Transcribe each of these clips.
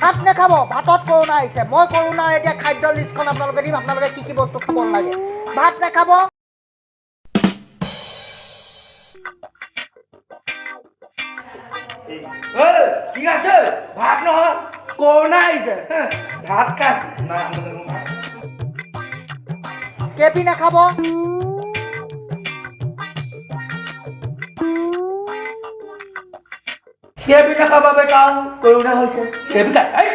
ভাত নাখাব, ভাতত কৰোণা আহিছে। মই কৰোণাৰ এতিয়া খাদ্য লিষ্টখন আপোনালোকে দিম, আপোনালোকে কি কি বস্তু খাব নালাগে। ভাত নাখাব, ঠিক আছে ভাত নহয় কৰোণা আহিছে ভাত খাই কেপি নাখাব, কেপি নাখাবা বেটা কৰোণা হৈছে কেপি খাই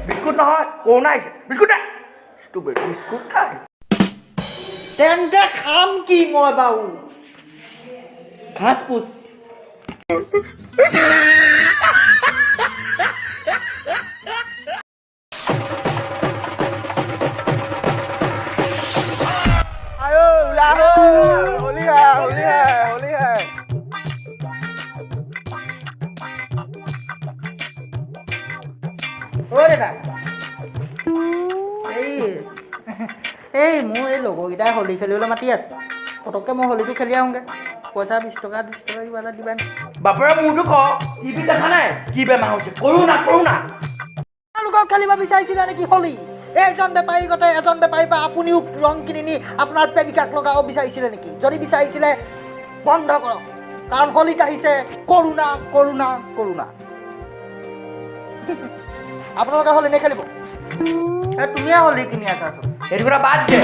বিস্কুট নহয় কৰোণা আহিছে বিস্কুট বিস্কুট খাই তেন্তে খাম কি মই বাৰু? ঘাস পুছ এই মোৰ এই লগৰকেইটাই হোলী খেলিবলৈ মাতি আছে। পটককৈ মই হোলীটো খেলি আহোঁগৈ। পইচা 20 টকা কিবা এটা দিবা নেকি? বাপৰে মোৰতো ক টিভি দেখা নাই কি বেমাৰ হৈছে কৰোণা তেওঁলোকক খেলিব বিচাৰিছিলে নেকি হোলী? এজন বেপাৰী গতে এজন বেপাৰীৰ পৰা আপুনিও ৰং কিনি নি আপোনাৰ প্ৰেমিকাক লগাব বিচাৰিছিলে নেকি? যদি বিচাৰিছিলে বন্ধ কৰক, কাৰণ হোলীত আহিছে কৰোণা কৰোণা কৰোণা। আপোনালোকে হোলী নেখেলিব। তুমিয়ে হোলী কিনি আছাচোন। সেইটো কথা বাদ দে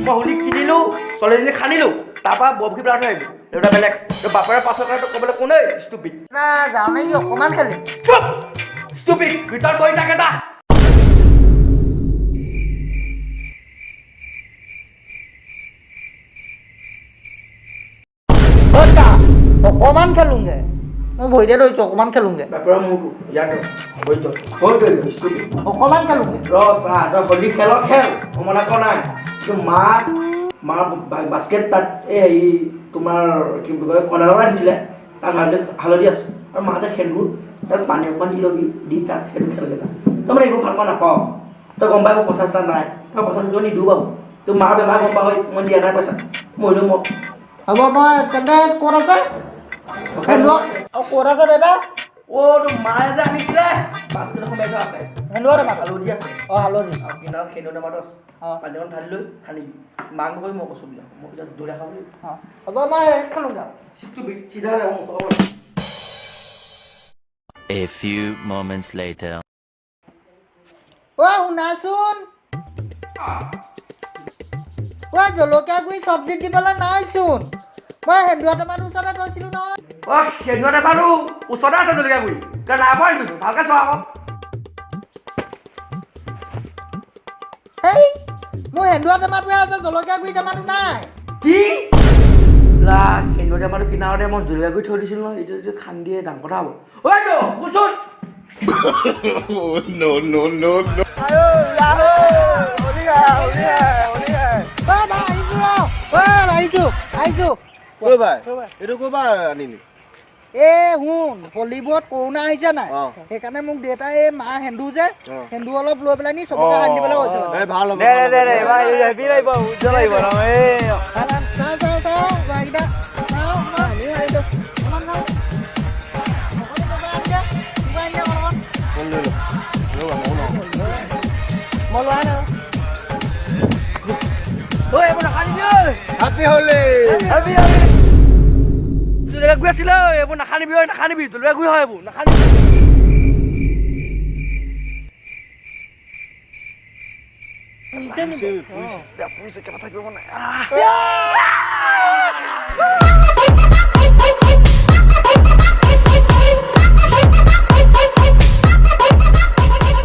মই হোলী কিনিলোঁ ছোৱালীজনী খান্দিলোঁ তাৰপৰা বৰফি পেলাই থৈ আহিলোঁ দেউতা বেলেগ বাপেৰে পাছৰ কাৰণে ক'বলৈ কোনে ষ্টুপিড না যাওঁ নেকি অকণমান খেলিম? চুপ ষ্টুপিড ভিতৰত বহি থাকে এটা অকণমান খেলোঁগে। মই ভৰিতে ধৰিছোঁ অকণমান খেলোঁগে। বাপেৰে মোৰতো ইয়াতে বহি যোৱা ষ্টুপিড অকণমান খেলোঁগে। চাহ তই হোলী খেল মনা কোৱা নাই কিন্তু মাৰ বাস্কেট তাত এই তোমাৰ কি বুলি কয় কণালৰা দিছিলে তাত হালধি আছে আৰু মা যে সেন্দুৰ তাত পানী অকণমান দি ল'বি দি তাত সেইটো খেলগে যা তই মানে এইবোৰ ভাল পোৱা নাপাওঁ তই গম পাই মোৰ পইচা চইচা নাই তই পইচা দিব নিদিওঁ বাৰু তোৰ মাৰ বেমাৰ গম পাওঁ মই দিয়া নাই পইচা মৰিলোঁ মই হ'ব মই তেন্তে ক'ত আছে ক'ত আছে দেউতা? তোৰ মায়ে যে আনিছিলে বাস্কেট সোমাই থোৱা আছে সেন্দুৰ টেমাত হালধি আছে হালধি আৰু কিনাৰত সেন্দুৰ টেমাটো আছে পানী অকণ ঢালি লৈ খান্দিবি মাক নকৰি মই কৈছোঁ বোলে মই পিছত দৌৰা খাব হ'ব মই খেলোঁগে। চিধা A few moments later. শুনাচোন, জলকীয়া গুড়ি চব্জিত দিবলৈ নাইচোন। মই সেন্দুৰ টেমাটোৰ ওচৰতে থৈছিলোঁ নহয়। সেন্দুৰ টেমাটো ওচৰতে আছে জলকীয়া গুড়ি তই নাই পোৱা নেকি ভালকৈ চোৱা আকৌ সেই মোৰ সেন্দুৰ টেমাটোৱে আছে, জলকীয়া গুড়ি টেমাটো নাই। কি সেন্দুৰ টেমাটো কিনাৰতে মই জলকীয়া গুড়ি থৈ দিছিলোঁ নহয় এইটো খান্দিয়ে ডাঙৰ কথা হ'ব শুনচোন আহিছোঁ। এইটো ক'ৰপৰা আনিলি? শুন হলিউড কৰোণা আহিছে নাই সেইকাৰণে মোক দেউতাই এই মা সেন্দু যে সেন্দু অলপ লৈ পেলাই নি চবকে সানি দিবলৈ কৈছে। ভাল হ'ব জলকীয়া গুড়ি আছিলে এইবোৰ নাখানিবি নাখানিবি জলকীয়া গুড়ি হয় এইবোৰ নাখানিবি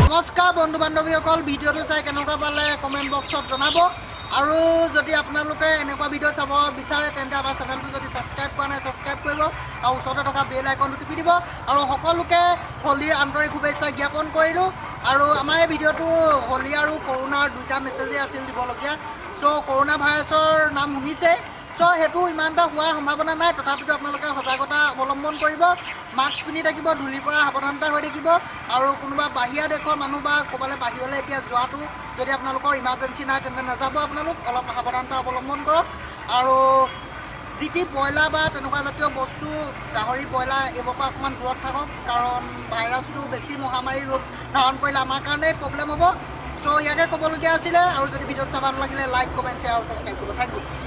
নমস্কাৰ বন্ধু বান্ধৱীসকল, ভিডিঅ'টো চাই কেনেকুৱা পালে কমেণ্ট বক্সত জনাব। আৰু যদি আপোনালোকে এনেকুৱা ভিডিঅ' চাব বিচাৰে তেন্তে আমাৰ চেনেলটো যদি ছাবস্ক্ৰাইব কৰা নাই ছাবস্ক্ৰাইব কৰিব আৰু ওচৰতে থকা বেল আইকনটো টিপি দিব। আৰু সকলোকে হোলীৰ আন্তৰিক শুভেচ্ছা জ্ঞাপন কৰিলোঁ। আৰু আমাৰ এই ভিডিঅ'টো হোলী আৰু কৰোণাৰ দুইটা মেছেজেই আছিল দিবলগীয়া। চ' কৰোণা ভাইৰাছৰ নাম শুনিছে, চ' সেইটো ইমান এটা হোৱাৰ সম্ভাৱনা নাই, তথাপিতো আপোনালোকে সজাগতা অৱলম্বন অৱলম্বন কৰিব, মাস্ক পিন্ধি থাকিব, ধূলিৰ পৰা সাৱধানতা হৈ থাকিব আৰু কোনোবা বাহিৰা দেশৰ মানুহ বা ক'ৰবালৈ বাহিৰলৈ এতিয়া যোৱাটো যদি আপোনালোকৰ ইমাৰ্জেঞ্চি নাই তেন্তে নাযাব, আপোনালোক অলপ সাৱধানতা অৱলম্বন কৰক। আৰু যি টি ব্ৰইলাৰ বা তেনেকুৱা জাতীয় বস্তু গাহৰি ব্ৰইলাৰ এইবোৰৰ পৰা অকণমান দূৰত থাকক, কাৰণ ভাইৰাছটো বেছি মহামাৰী ৰূপ ধাৰণ কৰিলে আমাৰ কাৰণেই প্ৰব্লেম হ'ব। চ' ইয়াকে ক'বলগীয়া আছিলে, আৰু যদি ভিডিঅ'টো চাই ভাল লাগিলে লাইক কমেণ্ট শ্বেয়াৰ আৰু ছাবস্ক্ৰাইব কৰিব। Thank U.